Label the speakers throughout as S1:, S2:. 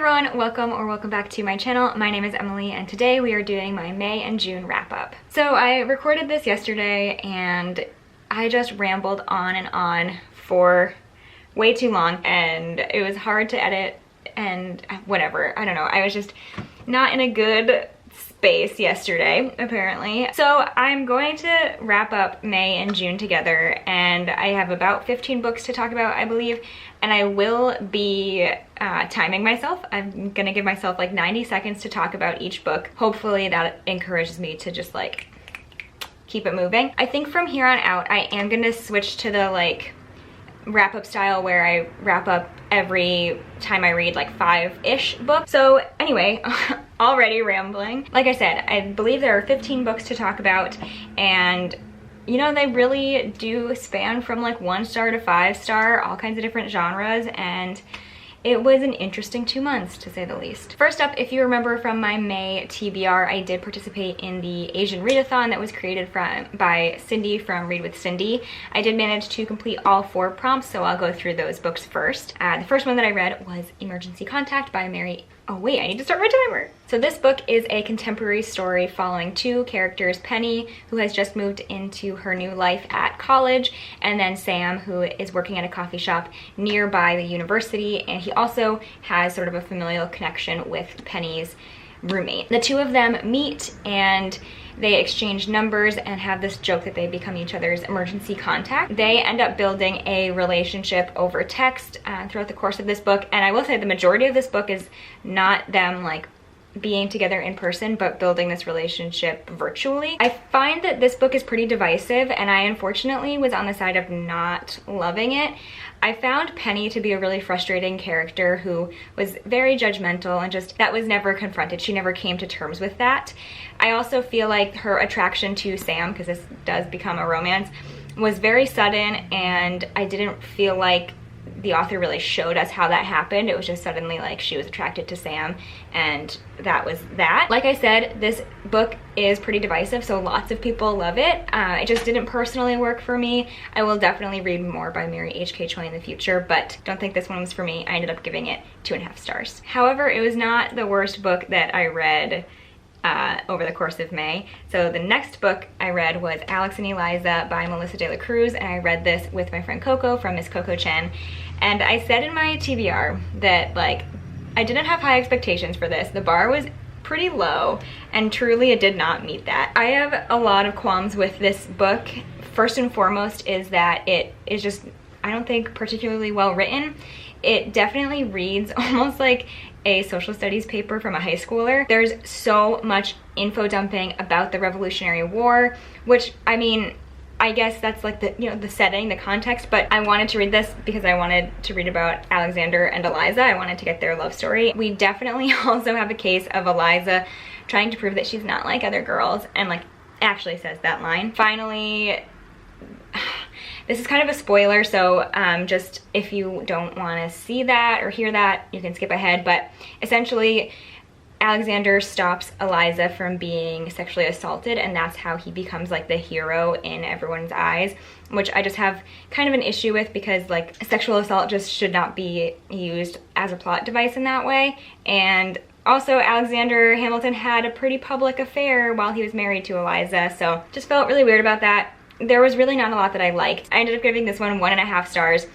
S1: everyone, welcome back to my channel. My name is Emily and today we are doing my May and June wrap up. So I recorded this yesterday and I just rambled on and on for way too long and it was hard to edit and whatever, I don't know. I was just not in a good space yesterday, apparently. So I'm going to wrap up May and June together and I have about 15 books to talk about, I believe, and I will be timing myself. I'm gonna give myself like 90 seconds to talk about each book. Hopefully that encourages me to just like keep it moving. I think from here on out, I am gonna switch to the like wrap up style where I wrap up every time I read like 5-ish books. So anyway, already rambling. Like I said, I believe there are 15 books to talk about and you know, they really do span from like 1-star to 5-star, all kinds of different genres, and it was an interesting 2 months to say the least. First up, if you remember from my May TBR, I did participate in the Asian readathon that was created by Cindy from Read with Cindy. I did manage to complete all 4 prompts, so I'll go through those books first. The first one that I read was Emergency Contact by Mary. Oh wait, I need to start my timer. So this book is a contemporary story following 2 characters, Penny, who has just moved into her new life at college, and then Sam, who is working at a coffee shop nearby the university, and he also has sort of a familial connection with Penny's roommate. The 2 of them meet and they exchange numbers and have this joke that they become each other's emergency contact. They end up building a relationship over text throughout the course of this book, and I will say the majority of this book is not them like being together in person, but building this relationship virtually. I find that this book is pretty divisive, and I unfortunately was on the side of not loving it. I found Penny to be a really frustrating character who was very judgmental and just that was never confronted. She never came to terms with that. I also feel like her attraction to Sam, because this does become a romance, was very sudden, and I didn't feel like the author really showed us how that happened. It was just suddenly like she was attracted to Sam and that was that. Like I said, this book is pretty divisive, so lots of people love it. It just didn't personally work for me. I will definitely read more by Mary H.K. Choi in the future, but don't think this one was for me. I ended up giving it 2.5 stars. However, it was not the worst book that I read over the course of May. So the next book I read was Alex and Eliza by Melissa de la Cruz, and I read this with my friend Coco from Misscocochen. And I said in my TBR that like I didn't have high expectations for this. The bar was pretty low and truly it did not meet that. I have a lot of qualms with this book. First and foremost is that it is just, I don't think, particularly well written. It definitely reads almost like a social studies paper from a high schooler. There's so much info dumping about the Revolutionary War, which, I mean, I guess that's like the, you know, the setting, the context, but I wanted to read this because I wanted to read about Alexander and Eliza. I wanted to get their love story. We definitely also have a case of Eliza trying to prove that she's not like other girls and like actually says that line. Finally, this is kind of a spoiler, so just if you don't want to see that or hear that, you can skip ahead, but essentially Alexander stops Eliza from being sexually assaulted, and that's how he becomes like the hero in everyone's eyes, which I just have kind of an issue with because like sexual assault just should not be used as a plot device in that way. And also Alexander Hamilton had a pretty public affair while he was married to Eliza, so just felt really weird about that. There was really not a lot that I liked. I ended up giving this one 1.5 stars.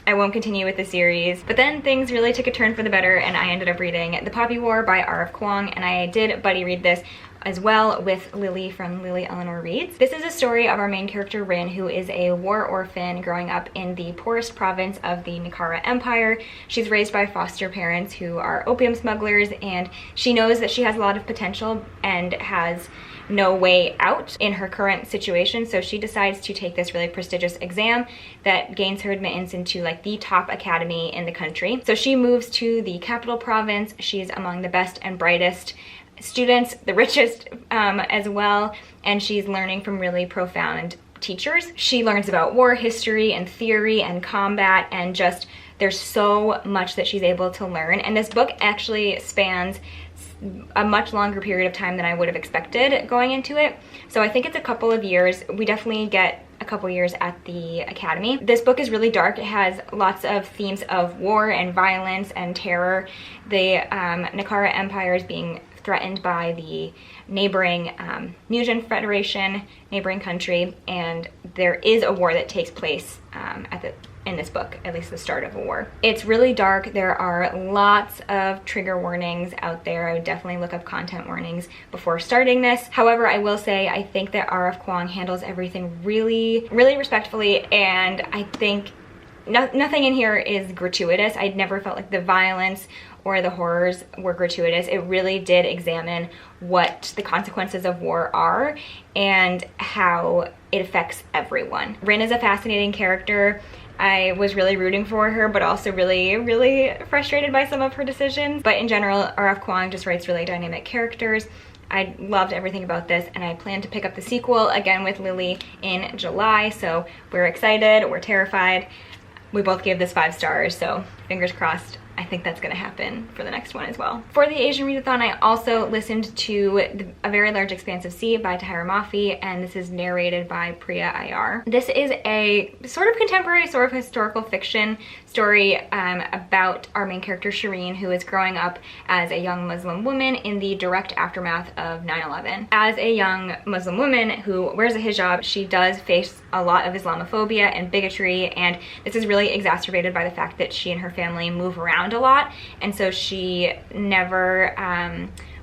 S1: I won't continue with the series, but then things really took a turn for the better and I ended up reading The Poppy War by RF Kuang, and I did buddy read this as well with Lily from Lily Eleanor Reads. This is a story of our main character Rin, who is a war orphan growing up in the poorest province of the Nikara Empire. She's raised by foster parents who are opium smugglers, and she knows that she has a lot of potential and has no way out in her current situation, so she decides to take this really prestigious exam that gains her admittance into like the top academy in the country. So she moves to the capital province. She's among the best and brightest students, the richest as well, and she's learning from really profound teachers. She learns about war history and theory and combat, and just there's so much that she's able to learn, and this book actually spans a much longer period of time than I would have expected going into it. So I think it's a couple of years. We definitely get a couple years at the academy. This book is really dark. It has lots of themes of war and violence and terror. The Nakara Empire is being threatened by the neighboring Mujan Federation, neighboring country, and there is a war that takes place in this book, at least the start of a war. It's really dark. There are lots of trigger warnings out there. I would definitely look up content warnings before starting this. However, I will say I think that RF Kuang handles everything really, really respectfully, and I think nothing in here is gratuitous. I never felt like the violence or the horrors were gratuitous. It really did examine what the consequences of war are and how it affects everyone. Rin is a fascinating character. I was really rooting for her, but also really, really frustrated by some of her decisions. But in general, RF Kuang just writes really dynamic characters. I loved everything about this, and I plan to pick up the sequel again with Lily in July, so we're excited, we're terrified. We both gave this 5 stars, so fingers crossed. I think that's gonna happen for the next one as well. For the Asian Readathon, I also listened to A Very Large Expanse of Sea by Tahereh Mafi, and this is narrated by Priya Iyer. This is a sort of contemporary, sort of historical fiction story about our main character Shireen, who is growing up as a young Muslim woman in the direct aftermath of 9/11. As a young Muslim woman who wears a hijab, she does face a lot of Islamophobia and bigotry, and this is really exacerbated by the fact that she and her family move around a lot, and so she never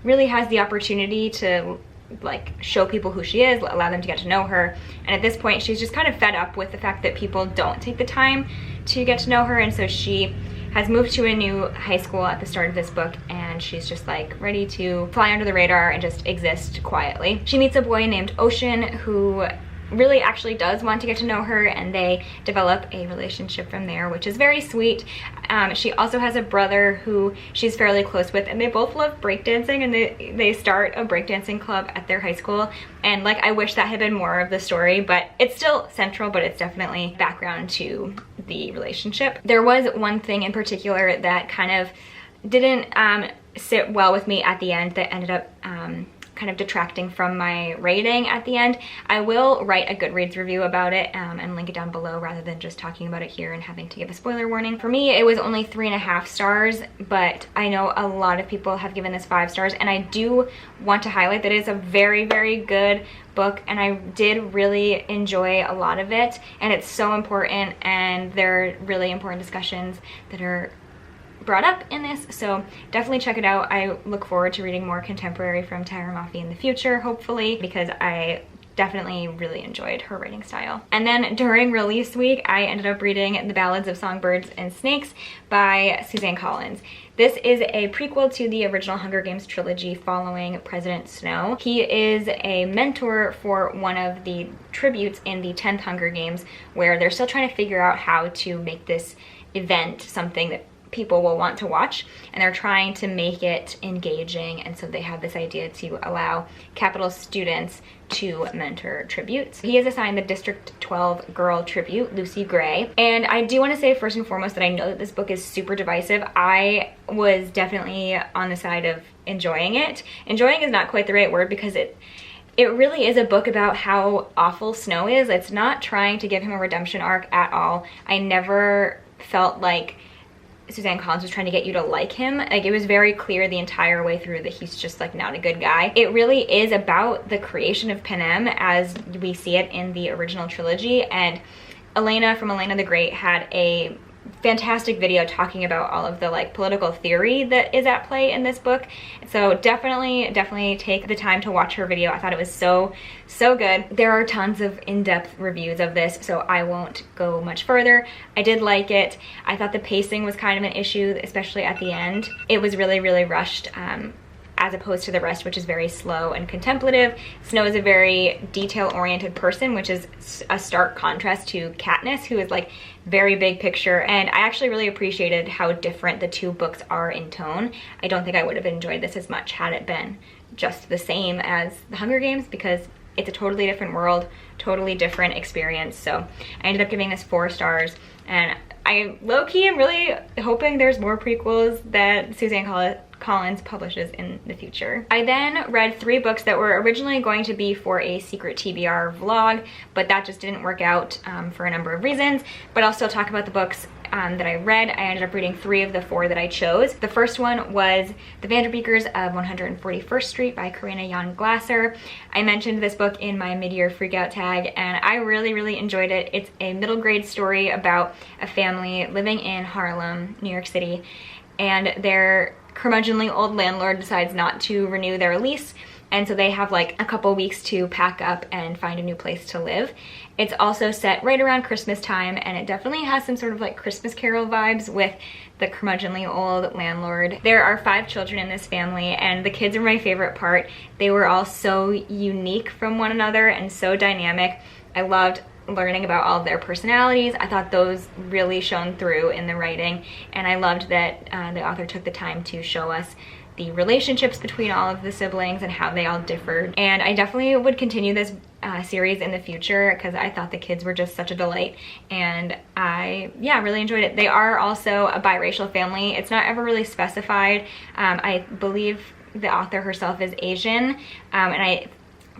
S1: really has the opportunity to like show people who she is, allow them to get to know her. And at this point she's just kind of fed up with the fact that people don't take the time to get to know her, and so she has moved to a new high school at the start of this book, and she's just like ready to fly under the radar and just exist quietly. She meets a boy named Ocean who really actually does want to get to know her, and they develop a relationship from there, which is very sweet. She also has a brother who she's fairly close with, and they both love breakdancing, and they start a breakdancing club at their high school. And like, I wish that had been more of the story, but it's still central, but it's definitely background to the relationship. There was one thing in particular that kind of didn't sit well with me at the end that ended up kind of detracting from my rating at the end. I will write a Goodreads review about it and link it down below rather than just talking about it here and having to give a spoiler warning. For me, it was only 3.5 stars, but I know a lot of people have given this 5 stars, and I do want to highlight that it is a very, very good book, and I did really enjoy a lot of it, and it's so important, and there are really important discussions that are brought up in this, so definitely check it out. I look forward to reading more contemporary from Tahereh Mafi in the future, hopefully, because I definitely really enjoyed her writing style. And then during release week, I ended up reading The Ballads of Songbirds and Snakes by Suzanne Collins. This is a prequel to the original Hunger Games trilogy following President Snow. He is a mentor for one of the tributes in the 10th Hunger Games, where they're still trying to figure out how to make this event something that people will want to watch, and they're trying to make it engaging, and so they have this idea to allow Capital students to mentor tributes. He is assigned the District 12 Girl Tribute, Lucy Gray, and I do want to say first and foremost that I know that this book is super divisive. I was definitely on the side of enjoying it. Enjoying is not quite the right word, because it really is a book about how awful Snow is. It's not trying to give him a redemption arc at all. I never felt like Suzanne Collins was trying to get you to like him. Like, it was very clear the entire way through that he's just like not a good guy. It really is about the creation of Panem as we see it in the original trilogy, and Elena from Elena the Great had a fantastic video talking about all of the like political theory that is at play in this book. So definitely take the time to watch her video. I thought it was so good. There are tons of in-depth reviews of this, so I won't go much further. I did like it. I thought the pacing was kind of an issue, especially at the end. It was really rushed, as opposed to the rest, which is very slow and contemplative. Snow is a very detail-oriented person, which is a stark contrast to Katniss, who is like very big picture, and I actually really appreciated how different the two books are in tone. I don't think I would have enjoyed this as much had it been just the same as the Hunger Games, because it's a totally different world, totally different experience. So I ended up giving this 4 stars, and I low-key am really hoping there's more prequels that Suzanne Collins publishes in the future. I then read 3 books that were originally going to be for a secret TBR vlog, but that just didn't work out for a number of reasons. But I'll still talk about the books that I read. I ended up reading 3 of the 4 that I chose. The first one was The Vanderbeekers of 141st Street by Karina Glaser. I mentioned this book in my mid-year freakout tag, and I really enjoyed it. It's a middle grade story about a family living in Harlem, New York City, and their curmudgeonly old landlord decides not to renew their lease, and so they have like a couple weeks to pack up and find a new place to live. It's also set right around Christmas time, and it definitely has some sort of like Christmas Carol vibes with the curmudgeonly old landlord. There are 5 children in this family, and the kids are my favorite part. They were all so unique from one another and so dynamic. I loved learning about all of their personalities. I thought those really shone through in the writing, and I loved that the author took the time to show us the relationships between all of the siblings and how they all differed. And I definitely would continue this series in the future because I thought the kids were just such a delight, and I really enjoyed it. They are also a biracial family. It's not ever really specified. I believe the author herself is Asian, and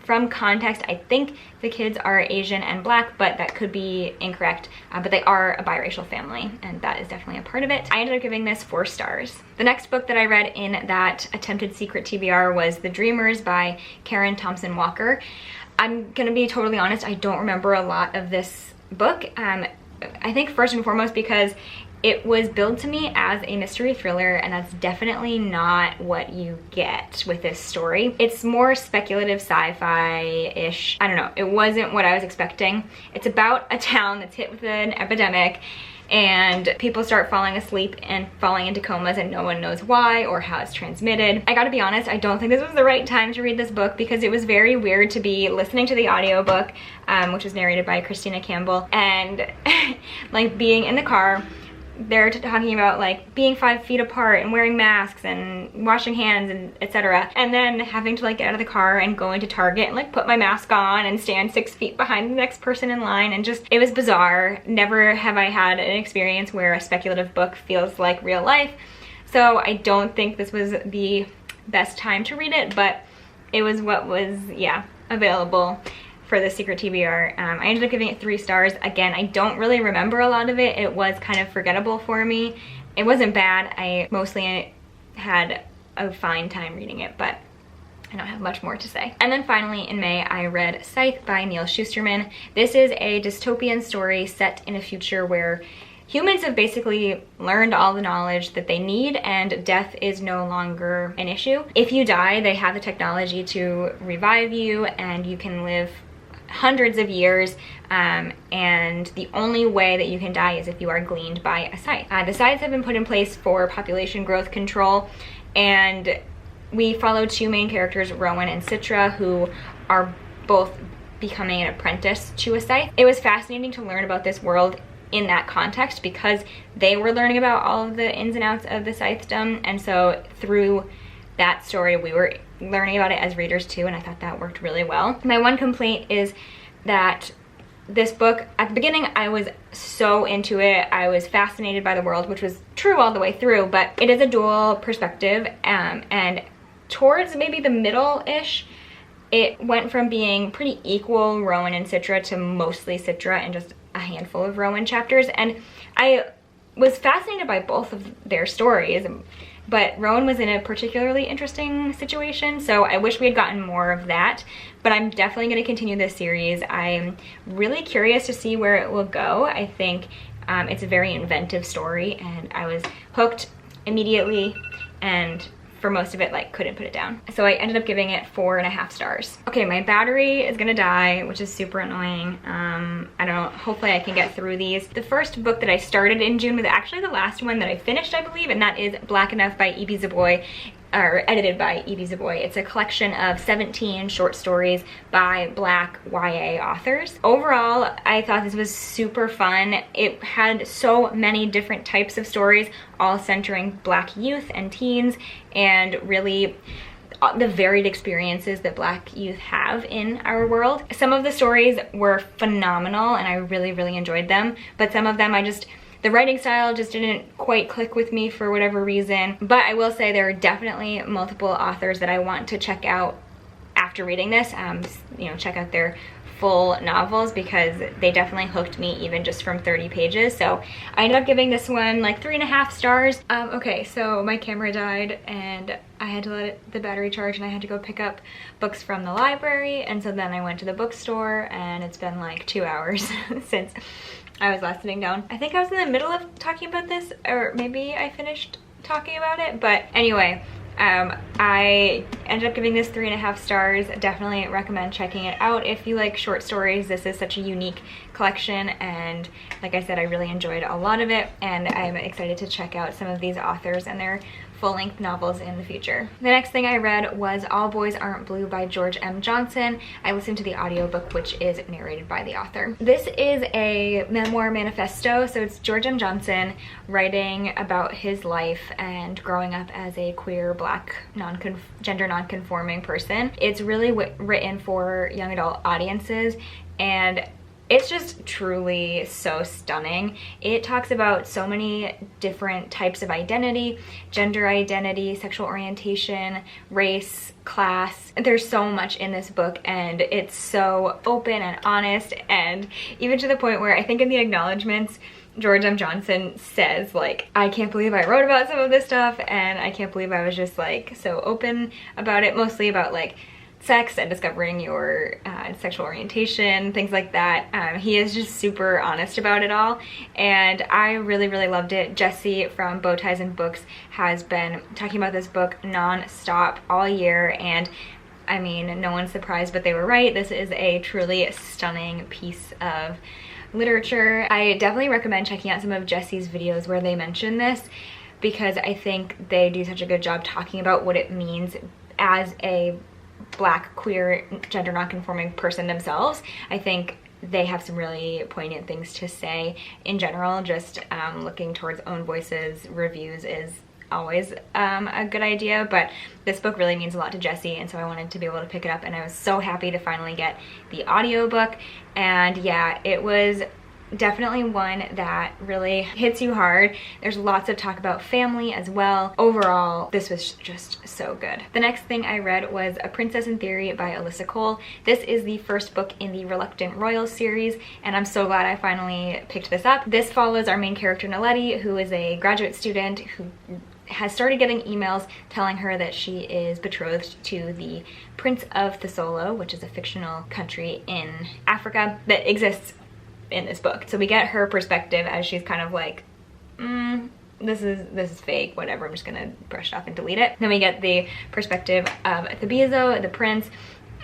S1: from context, I think the kids are Asian and Black, but that could be incorrect. But they are a biracial family, and that is definitely a part of it. I ended up giving this 4 stars. The next book that I read in that attempted secret TBR was The Dreamers by Karen Thompson Walker. I'm gonna be totally honest, I don't remember a lot of this book. I think first and foremost because it was billed to me as a mystery thriller, and that's definitely not what you get with this story. It's more speculative sci-fi-ish. I don't know, it wasn't what I was expecting. It's about a town that's hit with an epidemic, and people start falling asleep and falling into comas, and no one knows why or how it's transmitted. I gotta be honest, I don't think this was the right time to read this book because it was very weird to be listening to the audiobook, which was narrated by Christina Campbell, and like being in the car. They're talking about like being 5 feet apart and wearing masks and washing hands and etc. And then having to like get out of the car and go into Target and like put my mask on and stand 6 feet behind the next person in line, and just, it was bizarre. Never have I had an experience where a speculative book feels like real life. So I don't think this was the best time to read it, but it was what was, available for the secret TBR. I ended up giving it 3 stars. Again, I don't really remember a lot of it. It was kind of forgettable for me. It wasn't bad. I mostly had a fine time reading it, but I don't have much more to say. And then finally in May, I read Scythe by Neal Schusterman. This is a dystopian story set in a future where humans have basically learned all the knowledge that they need, and death is no longer an issue. If you die, they have the technology to revive you, and you can live hundreds of years, and the only way that you can die is if you are gleaned by a scythe. The scythes have been put in place for population growth control, and we follow 2 main characters, Rowan and Citra, who are both becoming an apprentice to a scythe. It was fascinating to learn about this world in that context because they were learning about all of the ins and outs of the scythedom, and so through that story we were learning about it as readers too, and I thought that worked really well. My one complaint is that this book, at the beginning I was so into it, I was fascinated by the world, which was true all the way through, but it is a dual perspective, and towards maybe the middle-ish, it went from being pretty equal Rowan and Citra to mostly Citra and just a handful of Rowan chapters, and I was fascinated by both of their stories, but Rowan was in a particularly interesting situation, so I wish we had gotten more of that. But I'm definitely going to continue this series. I'm really curious to see where it will go. I think it's a very inventive story, and I was hooked immediately, and for most of it, like, couldn't put it down. So I ended up giving it 4.5 stars. Okay, my battery is gonna die, which is super annoying. I don't know, hopefully I can get through these. The first book that I started in June was actually the last one that I finished, I believe, and that is Black Enough by Ibi Zoboi, or edited by Ibi Zoboi. It's a collection of 17 short stories by Black YA authors. Overall, I thought this was super fun. It had so many different types of stories, all centering Black youth and teens, and really the varied experiences that Black youth have in our world. Some of the stories were phenomenal, and I really, really enjoyed them, but some of them I just The writing style just didn't quite click with me for whatever reason, but I will say there are definitely multiple authors that I want to check out after reading this. You know, check out their full novels because they definitely hooked me even just from 30 pages. So I ended up giving this one like 3.5 stars. Okay, so my camera died and I had to let the battery charge and I had to go pick up books from the library, and so then I went to the bookstore and it's been like 2 hours since I was last sitting down. I think I was in the middle of talking about this, or maybe I finished talking about it, but anyway, I ended up giving this 3.5 stars. Definitely recommend checking it out if you like short stories. This is such a unique collection, and like I said, I really enjoyed a lot of it, and I'm excited to check out some of these authors and their full-length novels in the future. The next thing I read was All Boys Aren't Blue by George M. Johnson. I listened to the audiobook, which is narrated by the author. This is a memoir manifesto, so it's George M. Johnson writing about his life and growing up as a queer, black, gender non-conforming person. It's really written for young adult audiences, and it's just truly so stunning. It talks about so many different types of identity, gender identity, sexual orientation, race, class. There's so much in this book, and it's so open and honest, and even to the point where I think in the acknowledgments, George M. Johnson says, like, I can't believe I wrote about some of this stuff, and I can't believe I was just like so open about it, mostly about like sex and discovering your sexual orientation, things like that. He is just super honest about it all, and I really, really loved it. Jessie from Bow Ties and Books has been talking about this book non-stop all year, and I mean, no one's surprised, but they were right. This is a truly stunning piece of literature. I definitely recommend checking out some of Jessie's videos where they mention this, because I think they do such a good job talking about what it means as a black, queer, gender non-conforming person themselves. I think they have some really poignant things to say in general. Just looking towards own voices reviews is always a good idea, but this book really means a lot to Jessie, and so I wanted to be able to pick it up, and I was so happy to finally get the audiobook. And yeah, it was definitely one that really hits you hard. There's lots of talk about family as well. Overall, this was just so good. The next thing I read was A Princess in Theory by Alyssa Cole. This is the first book in the Reluctant Royals series, and I'm so glad I finally picked this up. This follows our main character, Naledi, who is a graduate student who has started getting emails telling her that she is betrothed to the Prince of Thesolo, which is a fictional country in Africa that exists in this book. So we get her perspective as she's kind of like, this is fake, whatever, I'm just gonna brush it off and delete it. Then we get the perspective of Thabizo, the prince,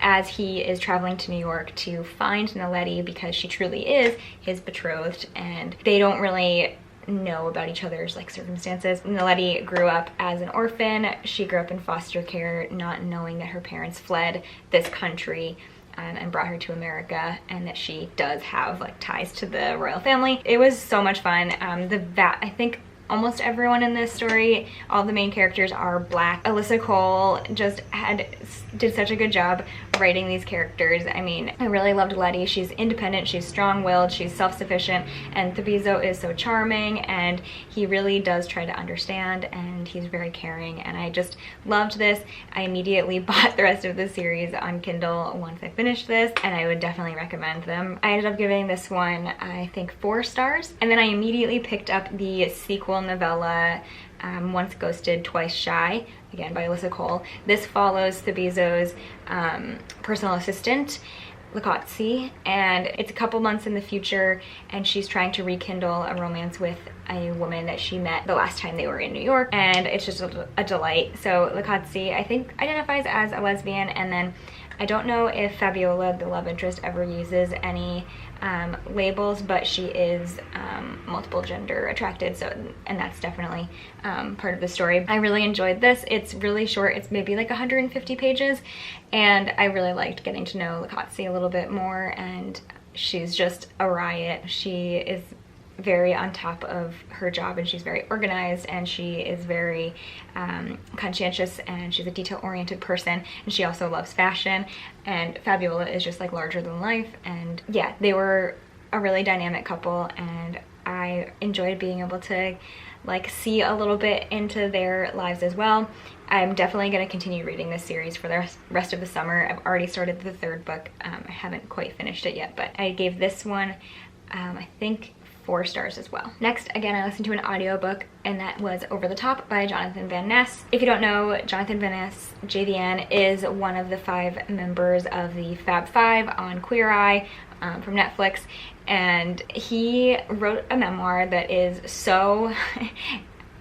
S1: as he is traveling to New York to find Naledi, because she truly is his betrothed, and they don't really know about each other's like circumstances. Naledi grew up as an orphan. She grew up in foster care, not knowing that her parents fled this country and brought her to America, and that she does have like ties to the royal family. It was so much fun. I think almost everyone in this story, all the main characters are black. Alyssa Cole just did such a good job writing these characters. I mean, I really loved Letty. She's independent, she's strong-willed, she's self-sufficient, and Thabizo is so charming, and he really does try to understand, and he's very caring, and I just loved this. I immediately bought the rest of the series on Kindle once I finished this, and I would definitely recommend them. I ended up giving this one, I think, 4 stars, and then I immediately picked up the sequel novella, Once Ghosted, Twice Shy, again by Alyssa Cole. This follows Thabizo's personal assistant, Lakotsi, and it's a couple months in the future, and she's trying to rekindle a romance with a woman that she met the last time they were in New York, and it's just a delight. So Lakotsi, I think, identifies as a lesbian, and then I don't know if Fabiola, the love interest, ever uses any labels, but she is multiple gender attracted, so, and that's definitely part of the story. I really enjoyed this. It's really short. It's maybe like 150 pages, and I really liked getting to know Lakotsi a little bit more, and she's just a riot. She is very on top of her job, and she's very organized, and she is very conscientious, and she's a detail-oriented person, and she also loves fashion, and Fabiola is just like larger than life. And yeah, they were a really dynamic couple, and I enjoyed being able to like see a little bit into their lives as well. I'm definitely going to continue reading this series for the rest of the summer. I've already started the third book. I haven't quite finished it yet, but I gave this one, I think, 4 stars as well. Next, again, I listened to an audiobook, and that was Over the Top by Jonathan Van Ness. If you don't know, Jonathan Van Ness, JVN, is one of the 5 members of the Fab Five on Queer Eye from Netflix, and he wrote a memoir that is so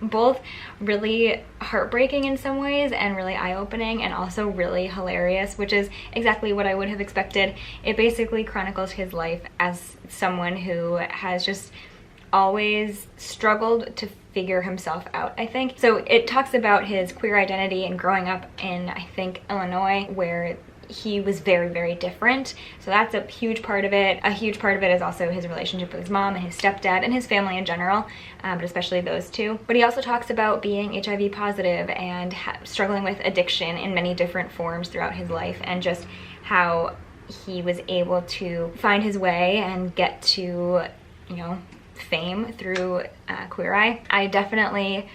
S1: both really heartbreaking in some ways and really eye-opening, and also really hilarious, which is exactly what I would have expected. It basically chronicles his life as someone who has just always struggled to figure himself out, I think. So it talks about his queer identity and growing up in, I think, Illinois, where he was very, very different. So that's a huge part of it. A huge part of it is also his relationship with his mom and his stepdad and his family in general, but especially those two. But he also talks about being HIV positive and struggling with addiction in many different forms throughout his life, and just how he was able to find his way and get to, you know, fame through Queer Eye. I definitely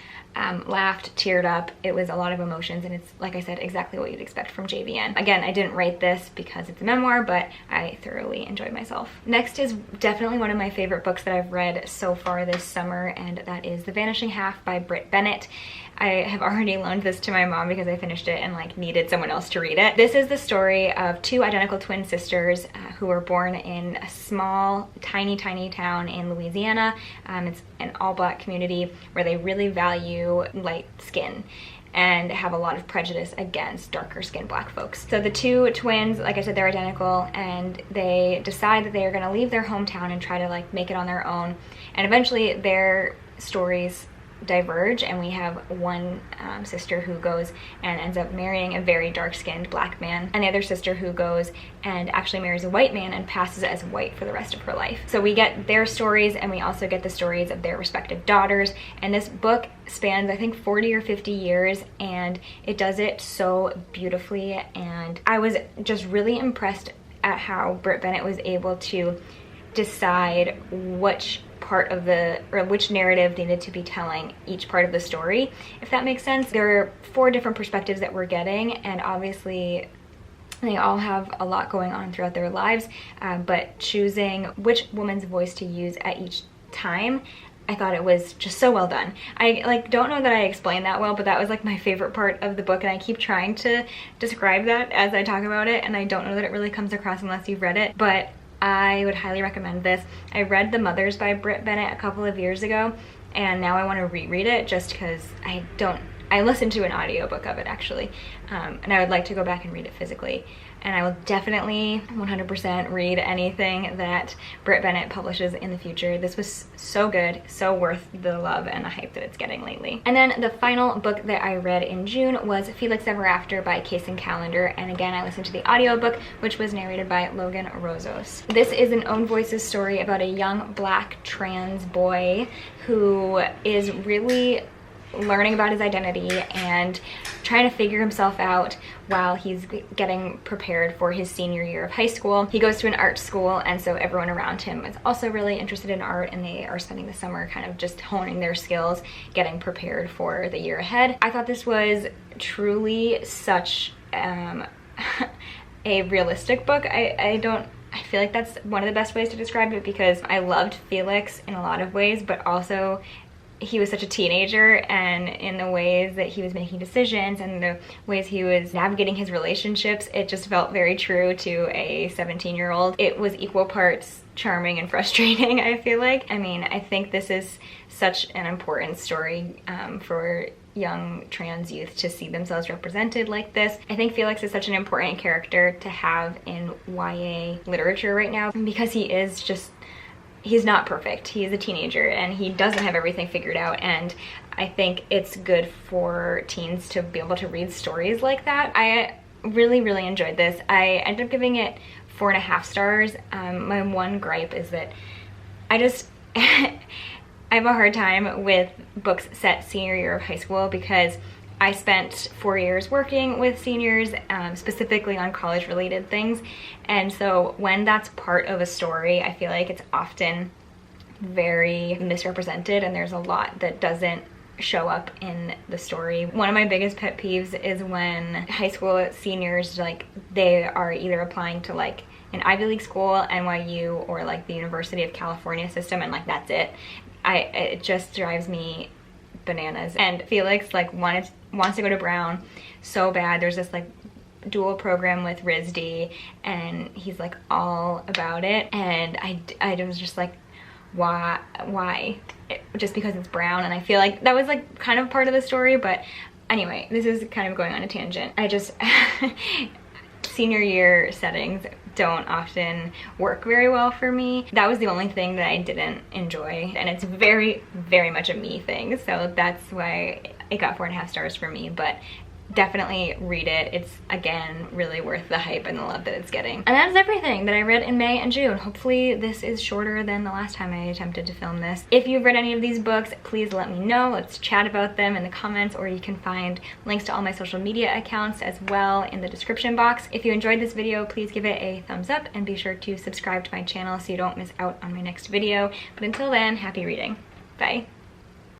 S1: laughed, teared up. It was a lot of emotions, and it's, like I said, exactly what you'd expect from JVN. Again, I didn't write this because it's a memoir, but I thoroughly enjoyed myself. Next is definitely one of my favorite books that I've read so far this summer, and that is The Vanishing Half by Brit Bennett. I have already loaned this to my mom because I finished it and like needed someone else to read it. This is the story of 2 identical twin sisters who were born in a small, tiny town in Louisiana. It's an all-Black community where they really value light skin and have a lot of prejudice against darker skinned Black folks. So the 2 twins, like I said, they're identical, and they decide that they are going to leave their hometown and try to like make it on their own. And eventually their stories diverge, and we have one sister who goes and ends up marrying a very dark-skinned Black man, and the other sister who goes and actually marries a white man and passes as white for the rest of her life. So we get their stories, and we also get the stories of their respective daughters, and this book spans, I think, 40 or 50 years, and it does it so beautifully. And I was just really impressed at how Brit Bennett was able to decide which part of which narrative needed to be telling each part of the story, if that makes sense. There are 4 different perspectives that we're getting, and obviously they all have a lot going on throughout their lives, but choosing which woman's voice to use at each time, I thought it was just so well done. I like don't know that I explained that well, but that was like my favorite part of the book, and I keep trying to describe that as I talk about it, and I don't know that it really comes across unless you've read it, but I would highly recommend this. I read The Mothers by Brit Bennett a couple of years ago, and now I want to reread it just because I listened to an audiobook of it actually, and I would like to go back and read it physically. And I will definitely 100% read anything that Brit Bennett publishes in the future. This was so good, so worth the love and the hype that it's getting lately. And then the final book that I read in June was Felix Ever After by Kacen Callender. And again, I listened to the audiobook, which was narrated by Logan Rozos. This is an Own Voices story about a young Black trans boy who is really learning about his identity and trying to figure himself out while he's getting prepared for his senior year of high school. He goes to an art school, and so everyone around him is also really interested in art, and they are spending the summer kind of just honing their skills, getting prepared for the year ahead. I thought this was truly such a realistic book. I feel like that's one of the best ways to describe it, because I loved Felix in a lot of ways, but also he was such a teenager, and in the ways that he was making decisions and the ways he was navigating his relationships, it just felt very true to a 17-year-old. It was equal parts charming and frustrating, I feel like. I mean, I think this is such an important story for young trans youth to see themselves represented like this. I think Felix is such an important character to have in YA literature right now, because he's not perfect. He is a teenager and he doesn't have everything figured out, and I think it's good for teens to be able to read stories like that. I really, really enjoyed this. I ended up giving it 4.5 stars. My one gripe is that I have a hard time with books set senior year of high school, because I spent 4 years working with seniors, specifically on college related things, and so when that's part of a story, I feel like it's often very misrepresented, and there's a lot that doesn't show up in the story. One of my biggest pet peeves is when high school seniors, like, they are either applying to like an Ivy League school, NYU, or like the University of California system, and like that's it. It just drives me bananas. And Felix like wants to go to Brown so bad. There's this like dual program with RISD, and he's like all about it, and I was just like, why? Just because it's Brown? And I feel like that was like kind of part of the story, but anyway, this is kind of going on a tangent. I just senior year settings don't often work very well for me. That was the only thing that I didn't enjoy, and it's very, very much a me thing, so that's why it got 4.5 stars for me. But definitely read it. It's, again, really worth the hype and the love that it's getting. And that's everything that I read in May and June. Hopefully this is shorter than the last time I attempted to film this. If you've read any of these books, please let me know. Let's chat about them in the comments, or you can find links to all my social media accounts as well in the description box. If you enjoyed this video, please give it a thumbs up and be sure to subscribe to my channel so you don't miss out on my next video. But until then, happy reading. Bye.